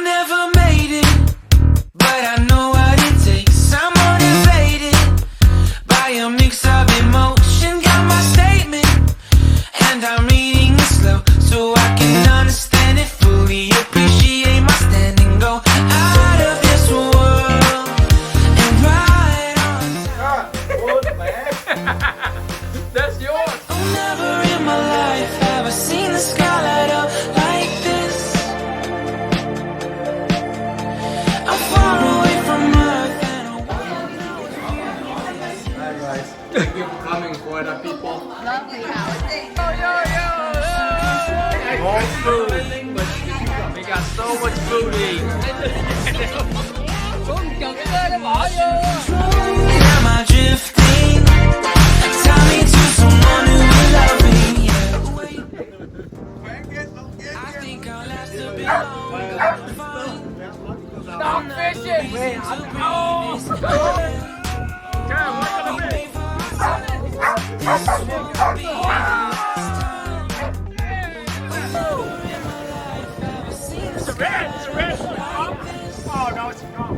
never made it, but I know what it takes. I'm motivated by a mix of emotion. Got my statement, and I'm reading it slow so I can understand it fully. Appreciate my standing, go out of this world and ride on. That's yours. Oh, never in my life have I seen the sky light up like this. I'm far away from Earth and I Hi guys. Thank you for coming for the people. Lovely house. More food. We got so much food to eat. am I drifting? Tie me to someone who will love me. Yeah, wait. I think I'll last a bit longer. Stop fishing. Damn, look at It's a red. It's a red. Oh no, it's gone.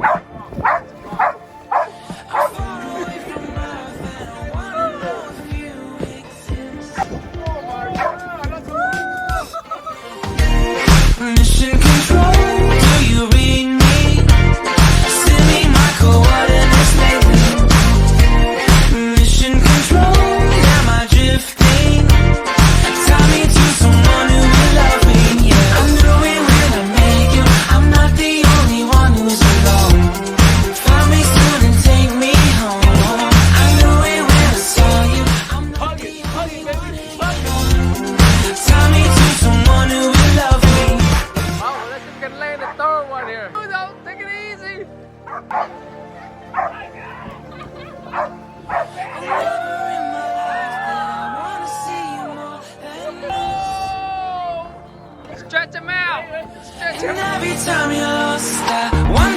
Mission control, do you read me? Send me my coordinates lately. Mission control, am I drifting? Tie me to someone who will love me. Yeah, I know it when I make you. I'm not the only one who's alone. Find me soon and take me home. I know it when I saw you. I'm not the only one alone. Tie me to someone who will love me. Oh, let's just get land the third one here. Don't take it easy. Stretch them out. Stretch And every time you're lost, I wanna